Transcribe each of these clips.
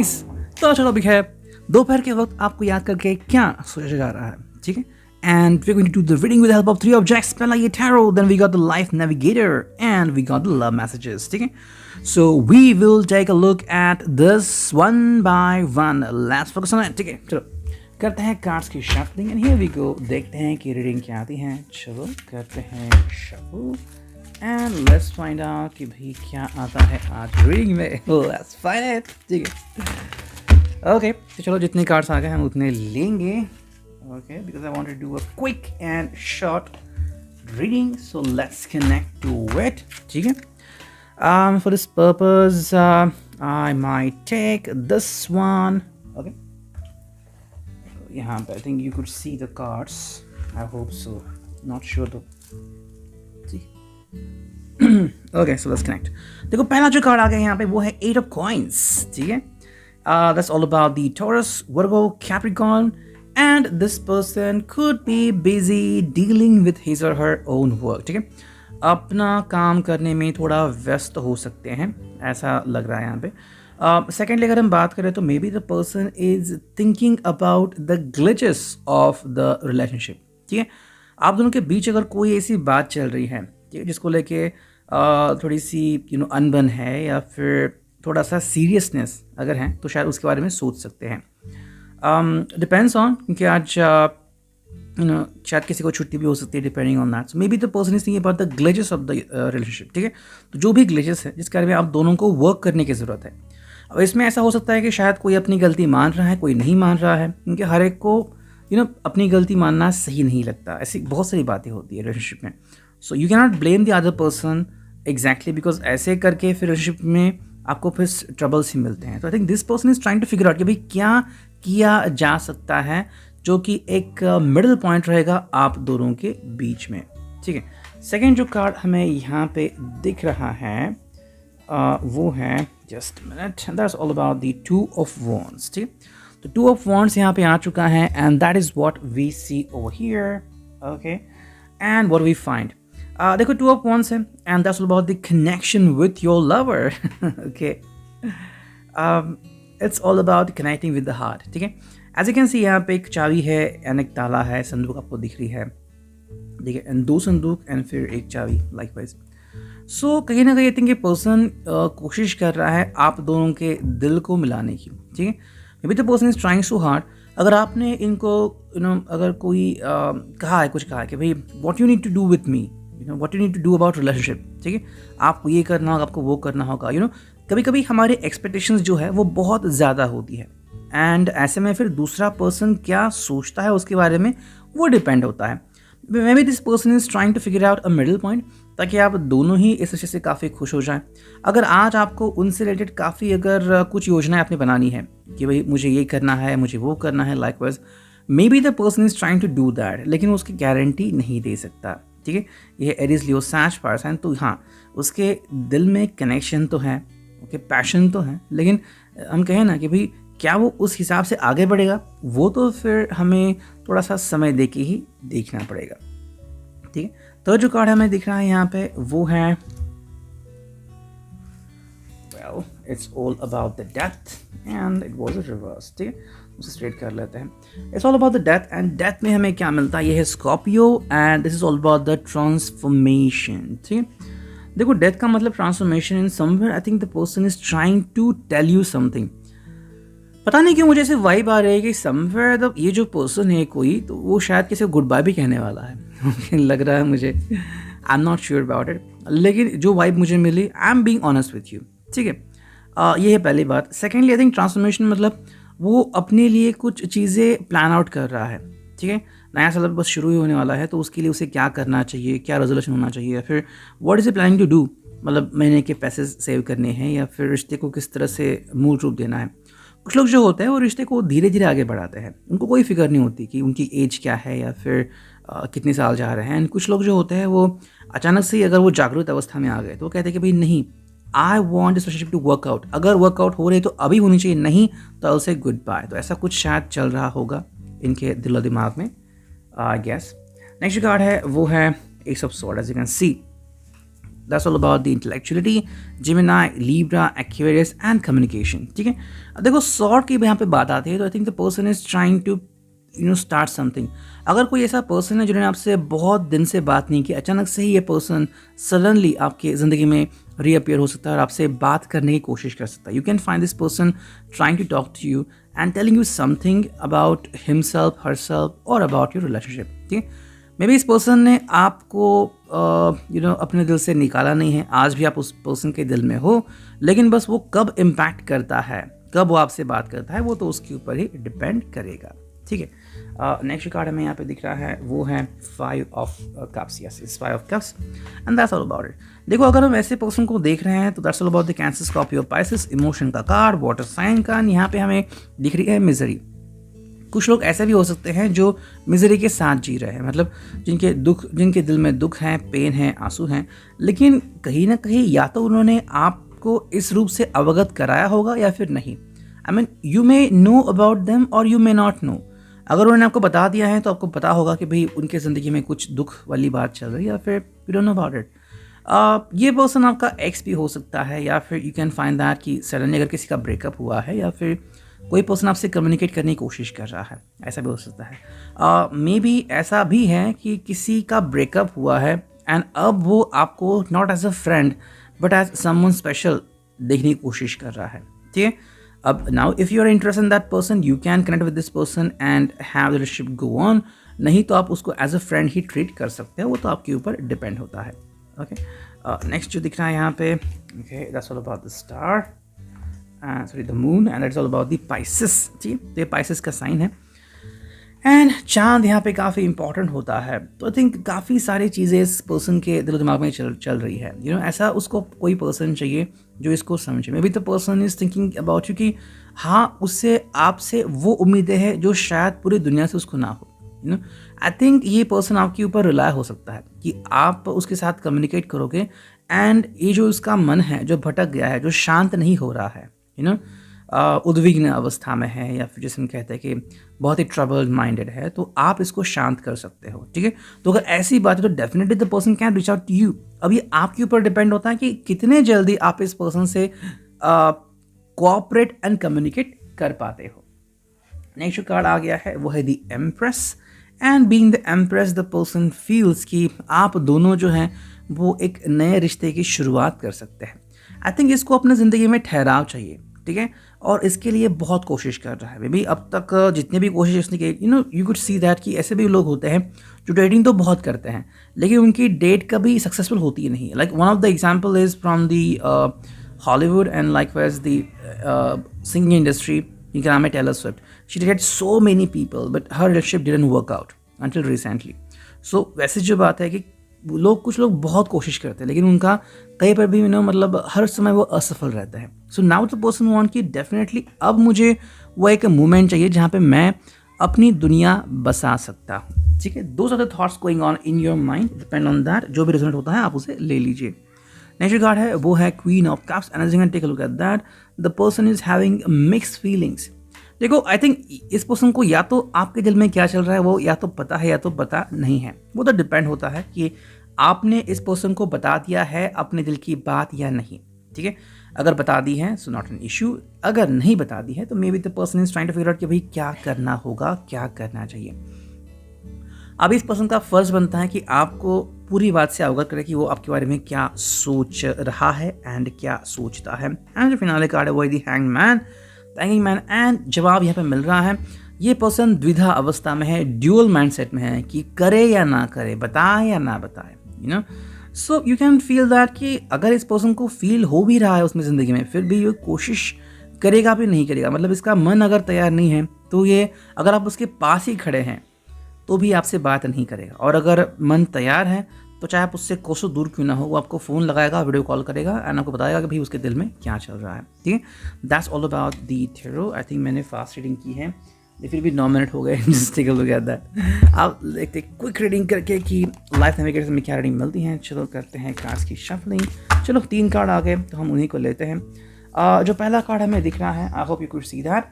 Guys, तो आज का टॉपिक है दोपहर के वक्त आपको याद करके क्या सोचा जा रहा है. ठीक है, and we're going to do the reading with the help of three objects. पहला ये tarot, then we got the life navigator, and we got the love messages. ठीक है, so we will take a look at this one by one. Let's focus on it. ठीक है, चलो करते हैं cards की shuffling and here we go. देखते हैं कि रीडिंग क्या आती है. चलो करते हैं shuffle and let's find out कि भाई क्या आता है आज रीडिंग में. Let's find it. ठीक है, ओके, तो चलो जितने कार्ड्स आ गए हम उतने लेंगे. Okay, because I want to do a quick and short reading, so let's connect to it. ठीक है, for this purpose, I might take this one. Okay, यहाँ पे I think you could see the cards. I hope so. Not sure though. Okay, so let's connect. देखो पहला जो card आ गया यहाँ पे वो है Eight of Coins. ठीक है, that's all about the Taurus, Virgo, Capricorn. And this person could be busy dealing with his or her own work. ठीक है, अपना काम करने में थोड़ा व्यस्त हो सकते हैं, ऐसा लग रहा है यहाँ पे. सेकेंडली अगर हम बात करें तो maybe the person is thinking about the glitches of the relationship. ठीक है, आप दोनों के बीच अगर कोई ऐसी बात चल रही है जिसको लेके थोड़ी सी अनबन है या फिर थोड़ा सा सीरियसनेस अगर है तो शायद उसके बारे में सोच सकते हैं. डिपेंड्स ऑन, क्योंकि आज शायद किसी को छुट्टी भी हो सकती है depending on that. So may be the person is thinking about the glitches of the relationship. ठीक है, तो जो भी ग्लिचेस है जिसके बारे में आप दोनों को वर्क करने की ज़रूरत है. अब इसमें ऐसा हो सकता है कि शायद कोई अपनी गलती मान रहा है, कोई नहीं मान रहा है, क्योंकि हर एक को अपनी गलती मानना सही नहीं लगता. ऐसी बहुत सारी बातें होती है रिलेशनशिप में. So you can not blame the other person exactly, because ऐसे करके फिर रिलेशनशिप में आपको फिर ट्रबल्स ही मिलते हैं. तो I think this person is trying to figure out कि भाई क्या किया जा सकता है जो कि एक मिडिल पॉइंट रहेगा आप दोनों के बीच में. ठीक है, सेकेंड जो कार्ड हमें यहाँ पे दिख रहा है वो है just minute, that's all about the two of wands. ठीक है, तो टू ऑफ वॉन्ड्स यहाँ पे आ चुका है and that is what we see over here. Okay, and what we find, देखो टू ऑफ वॉन्ड्स है and that's all about the connection with your lover. Okay, it's all about connecting with the heart. ठीक है, as you can सी यहाँ पे एक चाबी है and एक ताला है, संदूक आपको दिख रही है. ठीक है, एंड दो संदूक एंड फिर एक चाबी लाइक वाइज. सो कहीं ना कहीं आई थिंक ये पर्सन कोशिश कर रहा है आप दोनों के दिल को मिलाने की. ठीक है, maybe the person is trying so hard. अगर आपने इनको अगर कोई कहा है, कुछ कहा है कि भाई what you need to do with me, what you need to do about relationship. ठीक है, आपको ये करना होगा, आपको वो करना होगा. कभी कभी हमारे एक्सपेक्टेशंस जो है वो बहुत ज़्यादा होती है एंड ऐसे में फिर दूसरा पर्सन क्या सोचता है उसके बारे में वो डिपेंड होता है. Maybe this person is trying to figure out a middle point ताकि आप दोनों ही इस विषय से काफ़ी खुश हो जाएं. अगर आज आपको उनसे रिलेटेड काफ़ी अगर कुछ योजनाएं आपने बनानी है कि भाई मुझे ये करना है, मुझे वो करना है, likewise maybe the person is trying to do that, लेकिन वो उसकी गारंटी नहीं दे सकता. ठीक है, ये एरीज लियो सैज पर्सन, तो हाँ उसके दिल में कनेक्शन तो है, ओके, पैशन तो है, लेकिन हम कहें ना कि भाई क्या वो उस हिसाब से आगे बढ़ेगा, वो तो फिर हमें थोड़ा सा समय दे के ही देखना पड़ेगा. ठीक है, तो जो कार्ड हमें दिख रहा है यहाँ पे वो है well it's all about the death and it was a reverse. ठीक है, उसे स्ट्रेट कर लेते हैं. It's all about the death and death में हमें क्या मिलता है, ये है Scorpio and this is all about the transformation. ठीक है, देखो डेथ का मतलब transformation in somewhere. I think the person is trying to tell you something. पता नहीं क्यों मुझे ऐसे वाइब आ रही है कि समवेयर ये जो पर्सन है कोई, तो वो शायद किसी को गुड बाय भी कहने वाला है. लग रहा है मुझे, I am not sure about it, लेकिन जो वाइब मुझे मिली, I am being honest with you. ठीक है, ये है पहली बात. सेकेंडली आई थिंक ट्रांसफॉर्मेशन मतलब वो अपने लिए कुछ चीज़ें प्लान आउट कर रहा है. ठीक है, नया साल बस शुरू ही होने वाला है, तो उसके लिए उसे क्या करना चाहिए, क्या रेजोल्यूशन होना चाहिए, या फिर what is a planning to do, मतलब महीने के पैसे सेव करने हैं या फिर रिश्ते को किस तरह से मूल रूप देना है. कुछ लोग जो होते हैं वो रिश्ते को धीरे धीरे आगे बढ़ाते हैं, उनको कोई फिक्र नहीं होती कि उनकी एज क्या है या फिर कितने साल जा रहे हैं. एंड कुछ लोग जो होते हैं वो अचानक से अगर वो जागरूक अवस्था में आ गए तो वो कहते हैं कि भाई नहीं, I want this relationship to work out. अगर वर्कआउट हो रही तो अभी होनी चाहिए, नहीं तो I will say goodbye. तो ऐसा कुछ शायद चल रहा होगा इनके दिलो दिमाग में, आई गेस. नेक्स्ट कार्ड है वो है ace of sword. As you can see that's all about the intellectuality, Gemini, Libra, Aquarius and communication. ठीक है, देखो सॉर्ट की यहाँ पे बात आती है तो I think the person is trying to start something. अगर कोई ऐसा पर्सन है जिन्होंने आपसे बहुत दिन से बात नहीं की, अचानक से ही ये पर्सन सडनली आपके ज़िंदगी में रीअपियर हो सकता है और आपसे बात करने की कोशिश कर सकता है। You can find this person trying to talk to you and telling you something about himself, herself और अबाउट योर रिलेशनशिप। ठीक है, मे बी इस पर्सन ने आपको अपने दिल से निकाला नहीं है, आज भी आप उस पर्सन के दिल में हो, लेकिन बस वो कब इम्पैक्ट करता है, कब वो आपसे बात करता है, वो तो उसके ऊपर ही डिपेंड करेगा। ठीक है, नेक्स्ट कार्ड हमें यहाँ पे दिख रहा है वो है 5 of cups. Yes, it's 5 of cups and that's all about it. देखो अगर हम ऐसे पर्सन को देख रहे हैं तो that's all about the cancer, Scorpio, Pisces, emotion का कार्ड, वाटर साइन का। यहाँ पे हमें दिख रही है मिजरी। कुछ लोग ऐसे भी हो सकते हैं जो मिजरी के साथ जी रहे हैं, मतलब जिनके दिल में दुख है, पेन है, आंसू हैं, लेकिन कहीं ना कहीं या तो उन्होंने आपको इस रूप से अवगत कराया होगा या फिर नहीं। I mean you may know about them और यू मे नॉट नो। अगर उन्होंने आपको बता दिया है तो आपको पता होगा कि भाई उनके ज़िंदगी में कुछ दुख वाली बात चल रही है, या फिर you don't know about it. ये पर्सन आपका एक्स भी हो सकता है, या फिर यू कैन फाइंड दैट कि सडनली अगर किसी का ब्रेकअप हुआ है, या फिर कोई पर्सन आपसे कम्युनिकेट करने की कोशिश कर रहा है, ऐसा भी हो सकता है। मे बी ऐसा भी है कि किसी का ब्रेकअप हुआ है एंड अब वो आपको not as a friend but as someone special देखने की कोशिश कर रहा है। ठीक है, अब now if you are interested in that person you can connect with this person and have the relationship go on, नहीं तो आप उसको एज अ फ्रेंड ही ट्रीट कर सकते हैं, वो तो आपके ऊपर डिपेंड होता है। ओके, नेक्स्ट जो दिख रहा है यहाँ पे, okay that's all about the star, sorry the moon, and that's all about the Pisces. ठीक है, तो ये पाइसेस का साइन है एंड चांद यहाँ पे काफ़ी इंपॉर्टेंट होता है। तो आई थिंक काफ़ी सारी चीज़ें इस पर्सन के दिलो दिमाग में चल रही है। ऐसा उसको कोई पर्सन चाहिए जो इसको समझे। May be the person is thinking about you कि हाँ, उससे आपसे वो उम्मीदें हैं जो शायद पूरी दुनिया से उसको ना हो। आई थिंक ये पर्सन आपके ऊपर रिलाय हो सकता है कि आप उसके साथ कम्युनिकेट करोगे एंड ये जो उसका मन है जो भटक गया है, जो शांत नहीं हो रहा है, उद्विग्न अवस्था में है, या फिर जैसे हम कहते हैं कि बहुत ही ट्रबल्ड माइंडेड है, तो आप इसको शांत कर सकते हो। ठीक है, तो अगर ऐसी बात है तो definitely the person can reach out to you. अब ये आपके ऊपर डिपेंड होता है कि कितने जल्दी आप इस पर्सन से कोऑपरेट एंड कम्युनिकेट कर पाते हो। नेक्स्ट कार्ड आ गया है वो है the empress and being the empress the person feels कि आप दोनों जो हैं वो एक नए रिश्ते की शुरुआत कर सकते हैं। आई थिंक इसको अपने ज़िंदगी में ठहराव चाहिए। ठीक है, और इसके लिए बहुत कोशिश कर रहा है। मे बी अब तक जितने भी कोशिश उसने की, यू कुड सी दैट कि ऐसे भी लोग होते हैं जो डेटिंग तो बहुत करते हैं लेकिन उनकी डेट कभी सक्सेसफुल होती ही नहीं। Like one of the example is from the Hollywood and likewise the singing industry. You can Taylor Swift. She dated so many people, but her relationship didn't work out until recently. So वैसे जो बात है कि कुछ लोग बहुत कोशिश करते हैं लेकिन उनका कहीं पर भी मतलब हर समय वो असफल रहता है। So now the person want कि डेफिनेटली अब मुझे वो एक मोमेंट चाहिए जहाँ पे मैं अपनी दुनिया बसा सकता हूँ। ठीक है, those are the thoughts going on in your mind, depend on that. जो भी रिजल्ट होता है आप उसे ले लीजिए। नेक्स्ट कार्ड है वो है queen of cups and take a look at that. The person is having mixed feelings. देखो आई थिंक इस पर्सन को या तो आपके दिल में क्या चल रहा है वो या तो पता है या तो पता नहीं है। वो तो डिपेंड होता है कि आपने इस पर्सन को बता दिया है अपने दिल की बात या नहीं। ठीक है, अगर बता दी है सो नॉट एन इशू, अगर नहीं बता दी है तो maybe the person is trying to figure out कि भाई क्या करना होगा, क्या करना चाहिए। अब इस पर्सन का फर्ज बनता है कि आपको पूरी बात से अवगत करे कि वो आपके बारे में क्या सोच रहा है एंड क्या सोचता है। एंड जो फिनाले कार्ड है वो दी हैंग्ड मैन एंड जवाब यहाँ पे मिल रहा है। ये पर्सन द्विधा अवस्था में है, ड्यूअल माइंडसेट में है कि करे या ना करे, बताए या ना बताए। So you can feel that कि अगर इस पर्सन को फील हो भी रहा है उसमें ज़िंदगी में, फिर भी ये कोशिश करेगा भी नहीं करेगा। मतलब इसका मन अगर तैयार नहीं है तो ये अगर आप उसके पास ही खड़े हैं तो भी आपसे बात नहीं करेगा, और अगर मन तैयार है तो चाहे आप उससे कोसों दूर क्यों ना हो, वो आपको फ़ोन लगाएगा, वीडियो कॉल करेगा एंड आपको बताएगा कि भाई उसके दिल में क्या चल रहा है। ठीक है, that's all about the tarot. I think मैंने फास्ट रीडिंग की है, फिर भी 9 मिनट हो गए। Just take a look at that. आप देखते क्विक रीडिंग करके कि लाइफ नेविगेटर में क्या रीडिंग मिलती है। चलो करते हैं कार्ड्स की शफलिंग। चलो 3 कार्ड आ गए तो हम उन्हीं को लेते हैं। जो पहला कार्ड हमें दिख रहा है, I hope you could see that,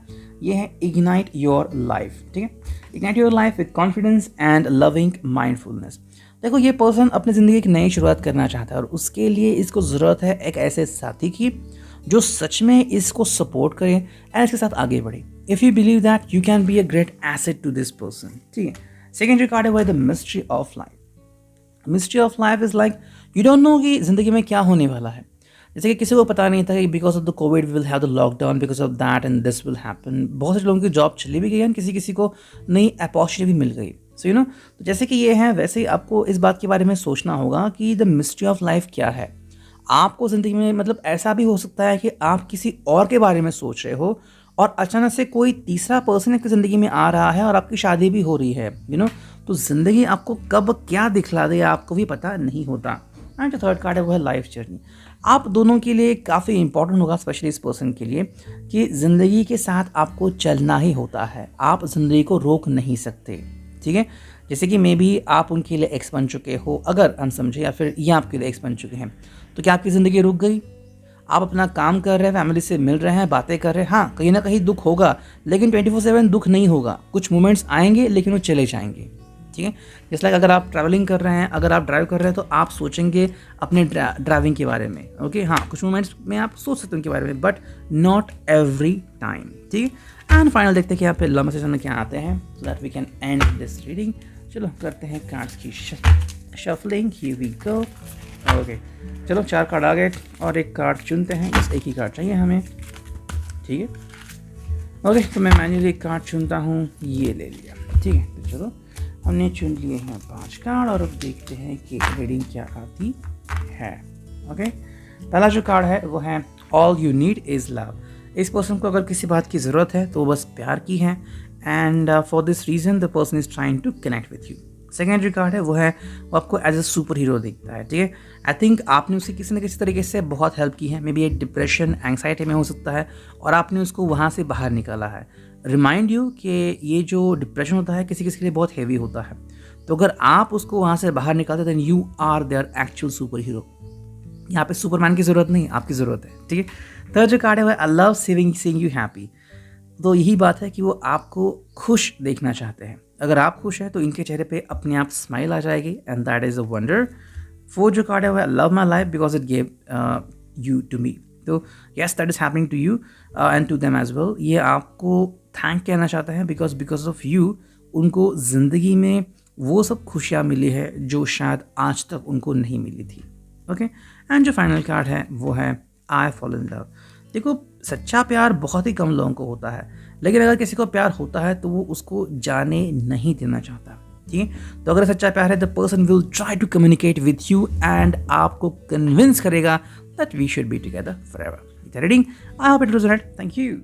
ये है इग्नाइट योर लाइफ। ठीक है, ignite your life with confidence and loving mindfulness. देखो ये पर्सन अपनी ज़िंदगी की नई शुरुआत करना चाहता है और उसके लिए इसको ज़रूरत है एक ऐसे साथी की जो सच में इसको सपोर्ट करे एंड इसके साथ आगे बढ़े। If you believe that you can be a great asset to this person. ठीक है। सेकेंड कार्ड है the mystery of life. Mystery of life is like you don't know कि ज़िंदगी में क्या होने वाला है। जैसे कि किसी को पता नहीं था कि because of the Covid will have the lockdown, because of that and this will happen. बहुत सारे लोगों की जॉब चली भी गई एंड किसी किसी को नई अपॉर्चुनिटी भी मिल गई। सो यू नो, तो जैसे कि ये है वैसे ही आपको इस बात के बारे में सोचना होगा कि द मिस्ट्री ऑफ लाइफ क्या है। आपको ज़िंदगी में मतलब ऐसा भी हो सकता है कि आप किसी और के बारे में सोच रहे हो और अचानक से कोई तीसरा पर्सन आपकी ज़िंदगी में आ रहा है और आपकी शादी भी हो रही है, यू नो। तो ज़िंदगी आपको कब क्या दिखला दे आपको भी पता नहीं होता। एंड जो थर्ड कार्ड है वो है लाइफ जर्नी। आप दोनों के लिए काफ़ी इंपॉर्टेंट होगा, स्पेशली इस पर्सन के लिए, कि ज़िंदगी के साथ आपको चलना ही होता है, आप ज़िंदगी को रोक नहीं सकते। ठीक है। जैसे कि मे बी आप उनके लिए एक्स बन चुके हो, अगर अनसमझे, या फिर ये आपके लिए एक्स बन चुके हैं, तो क्या आपकी ज़िंदगी रुक गई? आप अपना काम कर रहे हैं, फैमिली से मिल रहे हैं, बातें कर रहे हैं, हाँ कहीं ना कहीं दुख होगा, लेकिन 24/7 दुख नहीं होगा। कुछ मोमेंट्स आएंगे लेकिन वो चले जाएंगे। ठीक है। जैसे लाइक अगर आप ट्रैवलिंग कर रहे हैं, अगर आप ड्राइव कर रहे हैं, तो आप सोचेंगे अपने ड्राइविंग के बारे में। ओके, हाँ कुछ मोमेंट्स में आप सोच सकते हैं उनके बारे में, बट नॉट एवरी टाइम। ठीक है। एंड फाइनल देखते हैं कि यहाँ पे लंबा सेशन में क्या आते हैं, so that we can end this reading. चलो करते हैं कार्ड्स की shuffling. Here we go. Okay, चलो 4 कार्ड आ गए और एक कार्ड चुनते हैं। बस एक ही कार्ड चाहिए हमें। ठीक है। ओके, तो मैं मैन्युअली एक कार्ड चुनता हूँ, ये ले लिया। ठीक है, तो चलो हमने चुन लिए हैं 5 कार्ड और अब देखते हैं कि रीडिंग क्या आती है। ओके, पहला जो कार्ड है वो है all you need is love. इस पर्सन को अगर किसी बात की ज़रूरत है तो बस प्यार की है, and for this reason the person is trying to connect with you. Second जो कार्ड है वो है वो आपको एज अ सुपर हीरो दिखता है। ठीक है। आई थिंक आपने उसे किसी न किसी तरीके से बहुत हेल्प की है, मे बी एक डिप्रेशन एंग्जाइटी में हो सकता है, और आपने उसको वहाँ से बाहर निकाला है। रिमाइंड यू कि ये जो डिप्रेशन होता है किसी किसी के लिए बहुत हैवी होता है, तो अगर आप उसको वहाँ से बाहर निकालते then you are their actual superhero. यहाँ पे सुपरमैन की ज़रूरत नहीं, आपकी ज़रूरत है। ठीक है। थर्ड जो कार्ड है वो I love seeing you happy. तो यही बात है कि वो आपको खुश देखना चाहते हैं। अगर आप खुश हैं तो इनके चेहरे पे अपने आप स्माइल आ जाएगी, and that is a wonder. Fourth जो कार्ड है वो love my life because it gave you to me. तो yes, that is happening to you and to them as well. ये आपको थैंक कहना चाहते हैं बिकॉज ऑफ यू उनको ज़िंदगी में वो सब खुशियाँ मिली है जो शायद आज तक उनको नहीं मिली थी। ओके, एंड जो फाइनल कार्ड है वो है आई फॉल इन लव। देखो, सच्चा प्यार बहुत ही कम लोगों को होता है, लेकिन अगर किसी को प्यार होता है तो वो उसको जाने नहीं देना चाहता। ठीक है। तो अगर सच्चा प्यार है the person will try to communicate with you and आपको कन्विंस करेगा that we should be together forever. Reading, I hope it was right. Thank you.